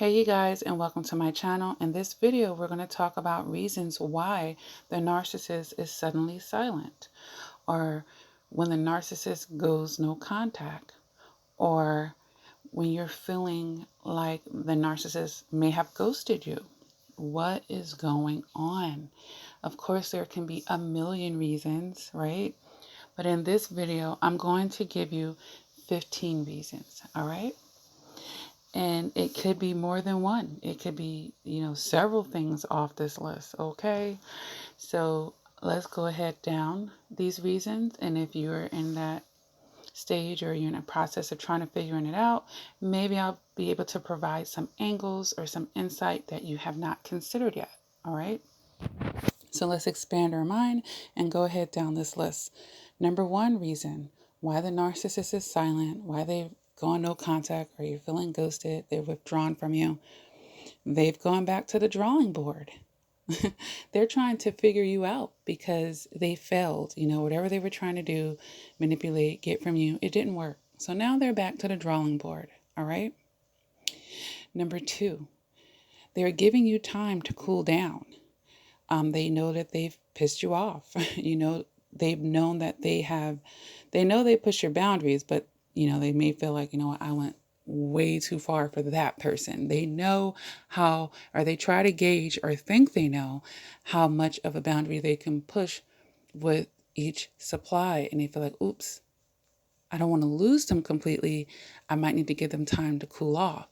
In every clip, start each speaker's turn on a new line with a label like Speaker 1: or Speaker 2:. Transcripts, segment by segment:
Speaker 1: Hey you guys, and welcome to my channel. In this video we're going to talk about reasons why the narcissist is suddenly silent, or when the narcissist goes no contact, or when you're feeling like the narcissist may have ghosted you. What is going on? Of course there can be a million reasons, right? But in this video I'm going to give you 15 reasons, all right? And it could be more than one. It could be, several things off this list. Okay. So let's go ahead down these reasons. And if you're in that stage or you're in a process of trying to figuring it out, maybe I'll be able to provide some angles or some insight that you have not considered yet. All right. So let's expand our mind and go ahead down this list. Number one reason why the narcissist is silent, why they've gone no contact, or you're feeling ghosted, they're withdrawn from you. They've gone back to the drawing board. They're trying to figure you out because they failed. Whatever they were trying to do, manipulate, get from you, it didn't work. So now they're back to the drawing board. All right. Number two, they're giving you time to cool down. They know that they've pissed you off. They've known that they know they push your boundaries, but, they may feel like, I went way too far for that person. They know how, or they try to gauge or think they know how much of a boundary they can push with each supply. And they feel like, oops, I don't want to lose them completely. I might need to give them time to cool off.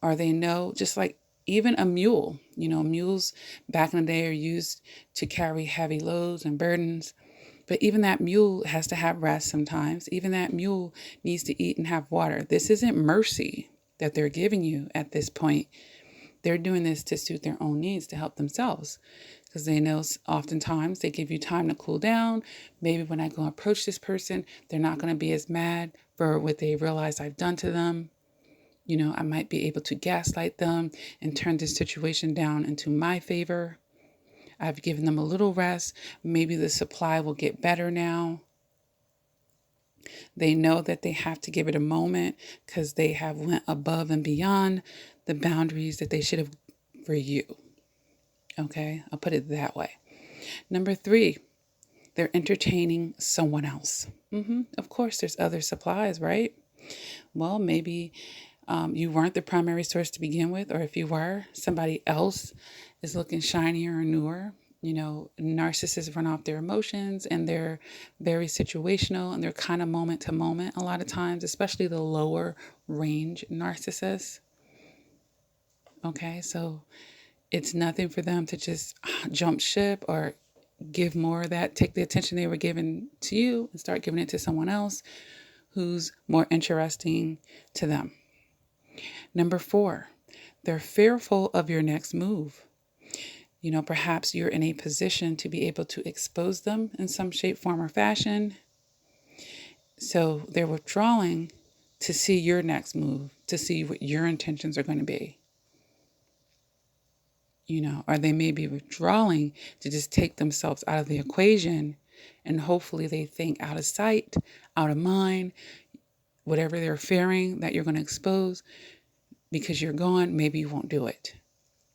Speaker 1: Or they know, just like even a mule, mules back in the day are used to carry heavy loads and burdens. But even that mule has to have rest sometimes. Even that mule needs to eat and have water. This isn't mercy that they're giving you at this point. They're doing this to suit their own needs, to help themselves. Because they know oftentimes they give you time to cool down. Maybe when I go approach this person, they're not going to be as mad for what they realize I've done to them. I might be able to gaslight them and turn this situation down into my favor. I've given them a little rest. Maybe the supply will get better now. They know that they have to give it a moment because they have went above and beyond the boundaries that they should have for you. Okay, I'll put it that way. Number three, they're entertaining someone else. Of course, there's other supplies, right? Well, maybe you weren't the primary source to begin with, or if you were, somebody else is looking shinier or newer. Narcissists run off their emotions and they're very situational and they're kind of moment to moment a lot of times, especially the lower range narcissists. Okay, so it's nothing for them to just jump ship or give more of that, take the attention they were giving to you and start giving it to someone else who's more interesting to them. Number four, they're fearful of your next move. Perhaps you're in a position to be able to expose them in some shape, form, or fashion. So they're withdrawing to see your next move, to see what your intentions are going to be. Or they may be withdrawing to just take themselves out of the equation, and hopefully they think out of sight, out of mind, whatever they're fearing that you're going to expose, because you're gone, maybe you won't do it.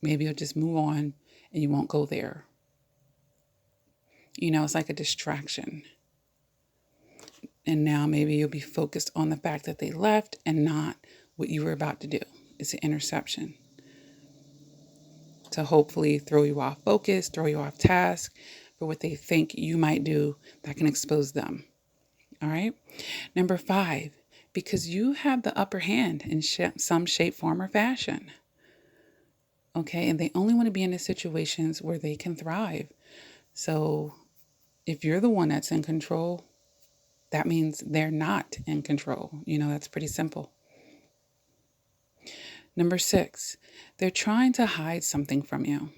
Speaker 1: Maybe you'll just move on and you won't go there. It's like a distraction. And now maybe you'll be focused on the fact that they left and not what you were about to do. It's an interception to hopefully throw you off focus, throw you off task for what they think you might do that can expose them. All right. Number five, because you have the upper hand in some shape, form, or fashion. Okay. And they only want to be in the situations where they can thrive. So if you're the one that's in control, that means they're not in control. That's pretty simple. Number six, they're trying to hide something from you.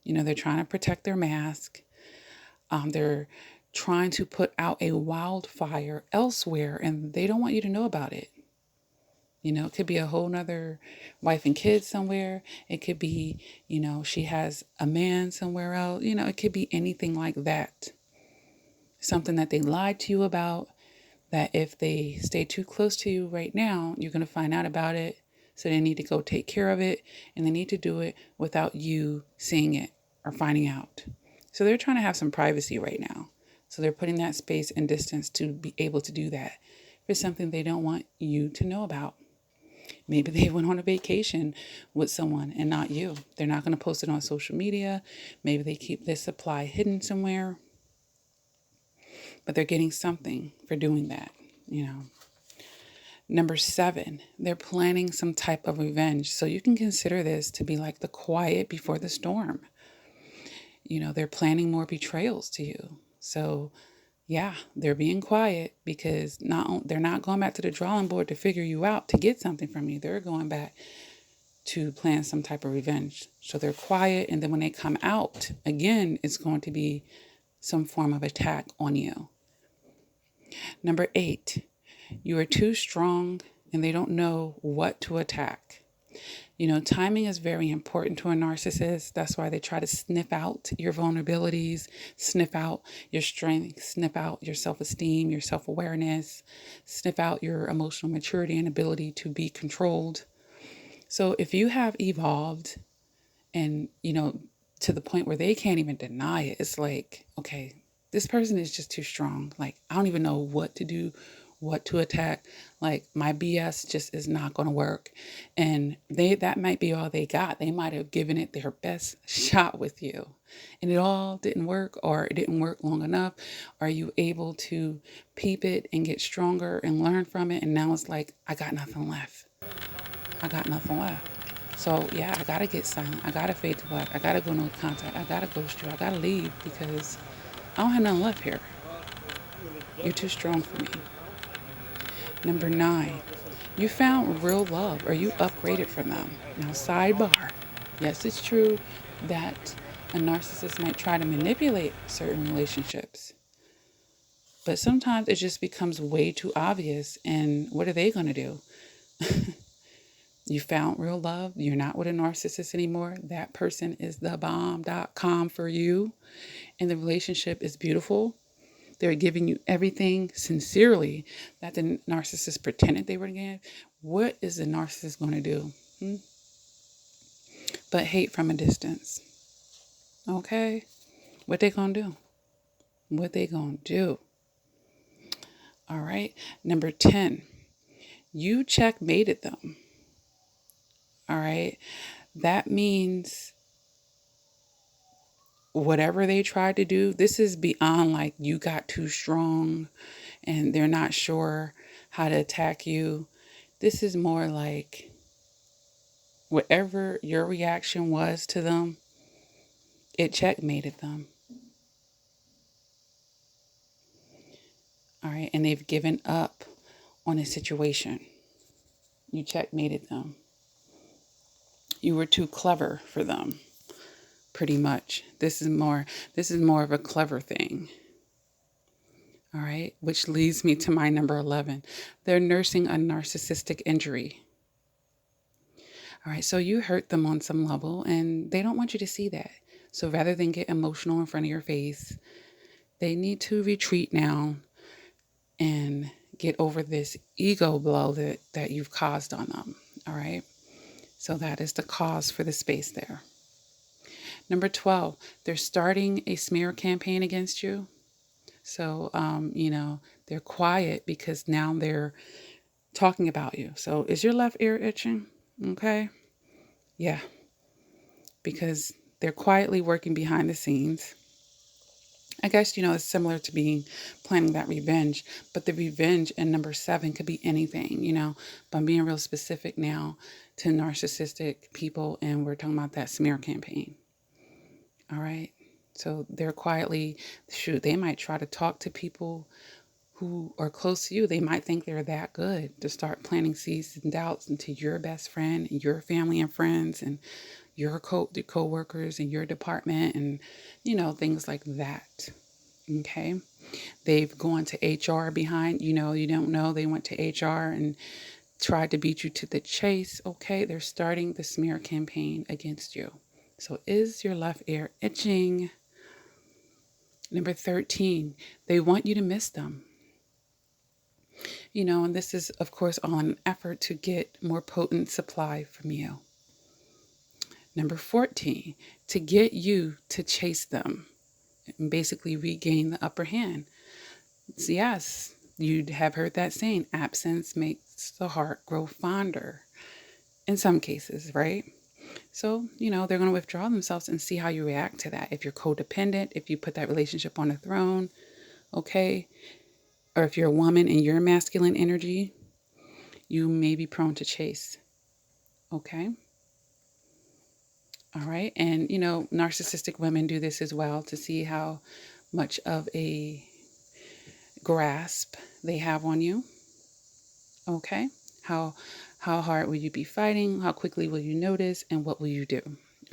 Speaker 1: They're trying to protect their mask. They're trying to put out a wildfire elsewhere, and they don't want you to know about it. It could be a whole nother wife and kids somewhere. It could be, she has a man somewhere else. It could be anything like that. Something that they lied to you about, that if they stay too close to you right now, you're going to find out about it So they need to go take care of it, and they need to do it without you seeing it or finding out. So they're trying to have some privacy right now. So they're putting that space and distance to be able to do that for something they don't want you to know about. Maybe they went on a vacation with someone and not you. They're not going to post it on social media. Maybe they keep their supply hidden somewhere. But they're getting something for doing that. Number 7, they're planning some type of revenge. So you can consider this to be like the quiet before the storm. They're planning more betrayals to you. So yeah, they're being quiet because they're not going back to the drawing board to figure you out to get something from you. They're going back to plan some type of revenge. So they're quiet, and then when they come out, again, it's going to be some form of attack on you. Number 8, you are too strong and they don't know what to attack. Timing is very important to a narcissist. That's why they try to sniff out your vulnerabilities, sniff out your strength, sniff out your self-esteem, your self-awareness, sniff out your emotional maturity and ability to be controlled. So if you have evolved and, to the point where they can't even deny it, it's like, okay, this person is just too strong. Like, I don't even know what to do, what to attack. Like, my BS just is not going to work. And that might be all they got. They might have given it their best shot with you and it all didn't work, or it didn't work long enough. Are you able to peep it and get stronger and learn from it? And now it's like, I got nothing left. I got nothing left. So yeah, I got to get silent. I got to fade to black. I got to go no contact. I got to ghost you. I got to leave because I don't have nothing left here. You're too strong for me. Number 9, you found real love, or you upgraded from them. Now, sidebar. Yes, it's true that a narcissist might try to manipulate certain relationships, but sometimes it just becomes way too obvious. And what are they going to do? You found real love. You're not with a narcissist anymore. That person is the bomb.com for you. And the relationship is beautiful. They're giving you everything sincerely that the narcissist pretended they were going to give. What is the narcissist going to do? But hate from a distance. Okay? What they going to do? What they going to do? All right. Number 10, you checkmated them. All right. That means whatever they tried to do, this is beyond like you got too strong and they're not sure how to attack you. This is more like whatever your reaction was to them, it checkmated them. All right. And they've given up on a situation. You checkmated them. You were too clever for them. Pretty much. This is more of a clever thing. All right. Which leads me to my number 11. They're nursing a narcissistic injury. All right. So you hurt them on some level and they don't want you to see that. So rather than get emotional in front of your face, they need to retreat now and get over this ego blow that you've caused on them. All right. So that is the cause for the space there. Number 12, they're starting a smear campaign against you. So, they're quiet because now they're talking about you. So is your left ear itching? Okay. Yeah. Because they're quietly working behind the scenes. I guess, it's similar to planning that revenge, but the revenge in number 7 could be anything, but I'm being real specific now to narcissistic people, and we're talking about that smear campaign. All right. So they're quietly, they might try to talk to people who are close to you. They might think they're that good to start planting seeds and doubts into your best friend and your family and friends and your co-workers and your department and, things like that. Okay. They've gone to HR behind, you don't know. They went to HR and tried to beat you to the chase. Okay. They're starting the smear campaign against you. So is your left ear itching? Number 13, they want you to miss them. And this is, of course, all in an effort to get more potent supply from you. Number 14, to get you to chase them and basically regain the upper hand. So yes, you'd have heard that saying, absence makes the heart grow fonder in some cases, right? So, they're going to withdraw themselves and see how you react to that. If you're codependent, if you put that relationship on a throne, okay? Or if you're a woman and you're masculine energy, you may be prone to chase, okay? All right. And, narcissistic women do this as well to see how much of a grasp they have on you. Okay. How hard will you be fighting? How quickly will you notice? And what will you do?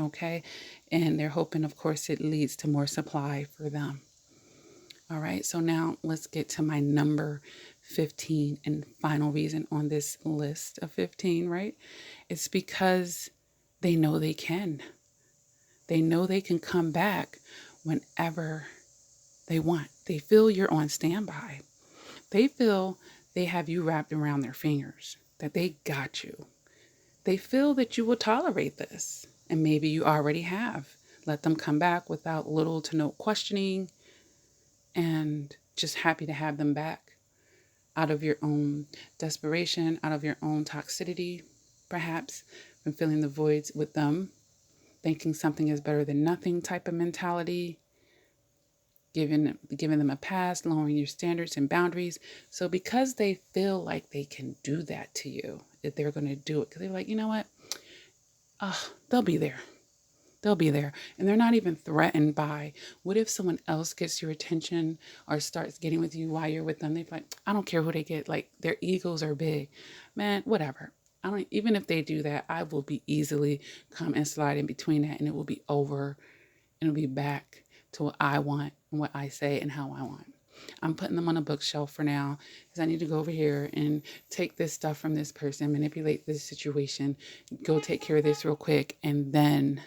Speaker 1: Okay. And they're hoping, of course, it leads to more supply for them. All right. So now let's get to my number 15 and final reason on this list of 15, right? It's because they know they can. They know they can come back whenever they want. They feel you're on standby. They feel they have you wrapped around their fingers, that they got you. They feel that you will tolerate this, and maybe you already have. Let them come back without little to no questioning, and just happy to have them back out of your own desperation, out of your own toxicity, perhaps, from filling the voids with them, thinking something is better than nothing type of mentality, giving them a pass, lowering your standards and boundaries. So because they feel like they can do that to you, that they're going to do it, because they're like, you know what? They'll be there. They'll be there. And they're not even threatened by, what if someone else gets your attention or starts getting with you while you're with them? They're like, I don't care who they get. Like, their egos are big. Man, whatever. Even if they do that, I will be easily come and slide in between that, and it will be over, and it'll be back to what I want and what I say and how I want. I'm putting them on a bookshelf for now because I need to go over here and take this stuff from this person, manipulate this situation, go take care of this real quick, and then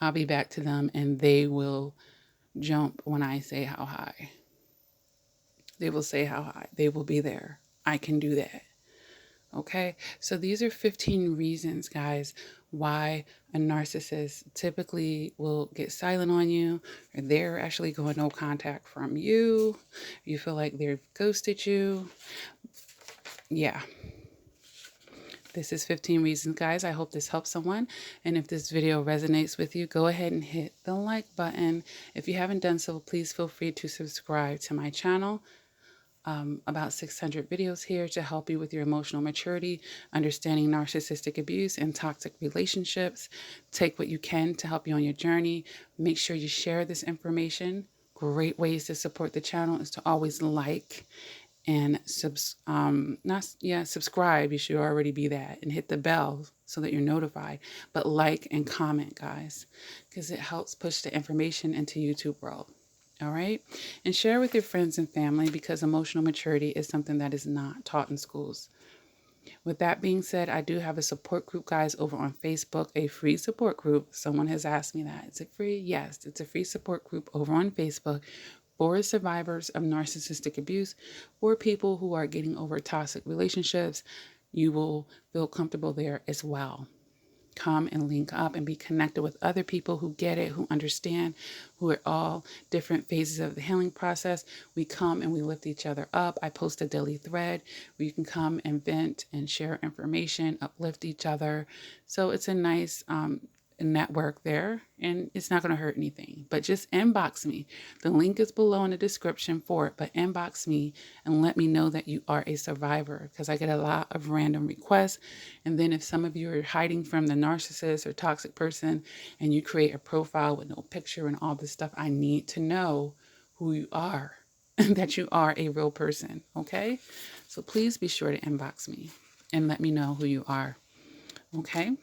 Speaker 1: I'll be back to them, and they will jump when I say how high. They will say how high. They will be there. I can do that. Okay, so these are 15 reasons, guys, why a narcissist typically will get silent on you, or they're actually going no contact from you. You feel like they've ghosted you. Yeah. This is 15 reasons, guys. I hope this helps someone. And if this video resonates with you, go ahead and hit the like button. If you haven't done so, please feel free to subscribe to my channel. About 600 videos here to help you with your emotional maturity, understanding narcissistic abuse and toxic relationships. Take what you can to help you on your journey. Make sure you share this information. Great ways to support the channel is to always like and subscribe. You should already be that, and hit the bell so that you're notified. But like and comment, guys, because it helps push the information into YouTube world. All right. And share with your friends and family, because emotional maturity is something that is not taught in schools. With that being said, I do have a support group, guys, over on Facebook, a free support group. Someone has asked me that. Is it free? Yes, it's a free support group over on Facebook for survivors of narcissistic abuse, for people who are getting over toxic relationships. You will feel comfortable there as well. Come and link up and be connected with other people who get it, who understand, who are all different phases of the healing process. We come and we lift each other up. I post a daily thread where you can come and vent and share information, uplift each other. So it's a nice network there, and it's not going to hurt anything. But just inbox me. The link is below in the description for it, but inbox me and let me know that you are a survivor, because I get a lot of random requests. And then if some of you are hiding from the narcissist or toxic person and you create a profile with no picture and all this stuff, I need to know who you are and that you are a real person. Okay, so please be sure to inbox me and let me know who you are. Okay.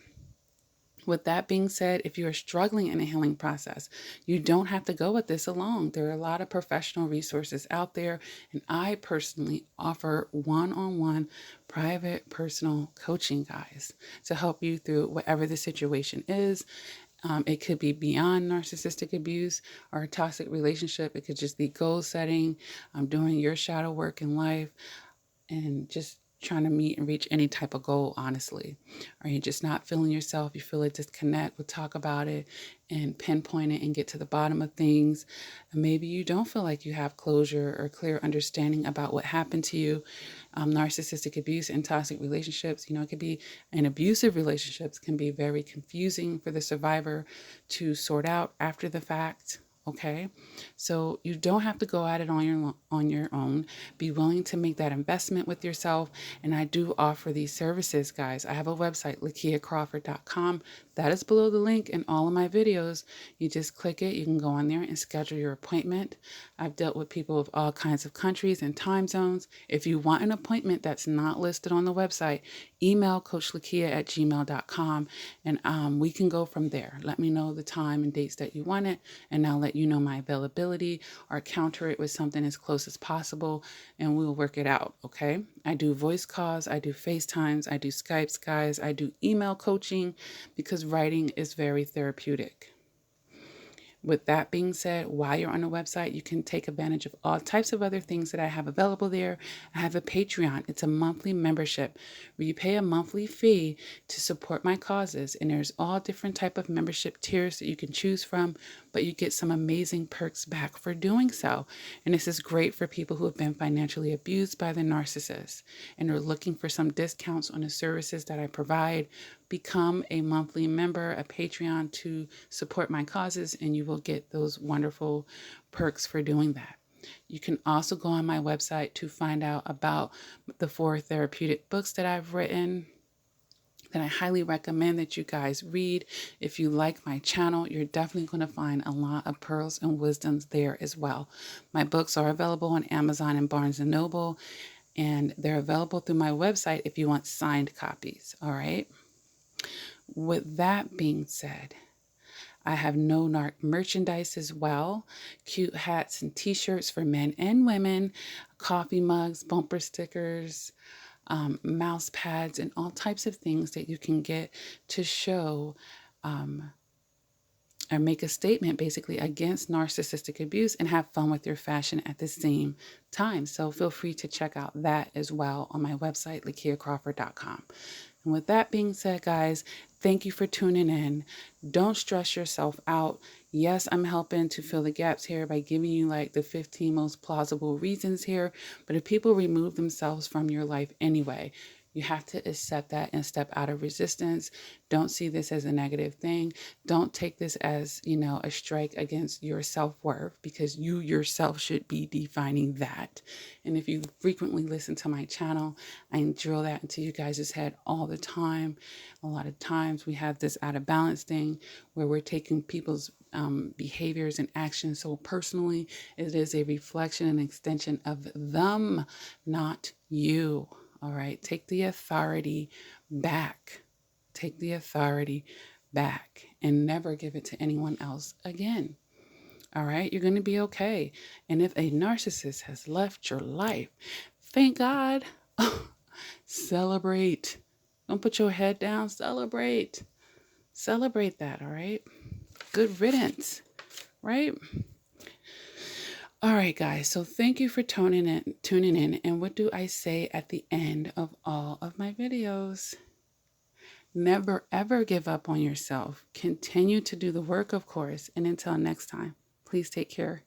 Speaker 1: With that being said, if you are struggling in a healing process, you don't have to go at this alone. There are a lot of professional resources out there, and I personally offer one-on-one private personal coaching, guys, to help you through whatever the situation is. It could be beyond narcissistic abuse or a toxic relationship. It could just be goal setting, doing your shadow work in life, and just trying to meet and reach any type of goal, honestly. Or you're just not feeling yourself, you feel a disconnect, we'll talk about it and pinpoint it and get to the bottom of things. And maybe you don't feel like you have closure or clear understanding about what happened to you. Narcissistic abuse and toxic relationships, it could be, and abusive relationships can be very confusing for the survivor to sort out after the fact. Okay, so you don't have to go at it on your own. Be willing to make that investment with yourself. And I do offer these services, guys. I have a website, LaKiaCrawford.com. That is below the link in all of my videos. You just click it. You can go on there and schedule your appointment. I've dealt with people of all kinds of countries and time zones. If you want an appointment that's not listed on the website, email CoachLakia@gmail.com, and we can go from there. Let me know the time and dates that you want it, and I'll let you know my availability or counter it with something as close as possible, and we'll work it out, okay? I do voice calls, I do FaceTimes, I do Skypes, guys, I do email coaching because writing is very therapeutic. With that being said, while you're on the website, you can take advantage of all types of other things that I have available there. I have a Patreon. It's a monthly membership where you pay a monthly fee to support my causes. And there's all different type of membership tiers that you can choose from, but you get some amazing perks back for doing so. And this is great for people who have been financially abused by the narcissist and are looking for some discounts on the services that I provide. Become a monthly member, a Patreon, to support my causes, and you will get those wonderful perks for doing that. You can also go on my website to find out about the 4 therapeutic books that I've written that I highly recommend that you guys read. If you like my channel, you're definitely going to find a lot of pearls and wisdoms there as well. My books are available on Amazon and Barnes & Noble, and they're available through my website if you want signed copies, all right? With that being said, I have no narc merchandise as well. Cute hats and t-shirts for men and women, coffee mugs, bumper stickers, mouse pads, and all types of things that you can get to show or make a statement basically against narcissistic abuse and have fun with your fashion at the same time. So feel free to check out that as well on my website, LaKiaCrawford.com. And with that being said, guys, thank you for tuning in. Don't stress yourself out. Yes, I'm helping to fill the gaps here by giving you like the 15 most plausible reasons here. But if people remove themselves from your life anyway, you have to accept that and step out of resistance. Don't see this as a negative thing. Don't take this as, a strike against your self-worth, because you yourself should be defining that. And if you frequently listen to my channel, I drill that into you guys' head all the time. A lot of times we have this out of balance thing where we're taking people's behaviors and actions so personally. It is a reflection and extension of them, not you. All right, take the authority back. Take the authority back and never give it to anyone else again. All right, you're going to be okay. And if a narcissist has left your life, thank God. Celebrate. Don't put your head down. Celebrate. Celebrate that, all right? Good riddance, right? All right, guys, so thank you for tuning in. And what do I say at the end of all of my videos? Never, ever give up on yourself. Continue to do the work, of course. And until next time, please take care.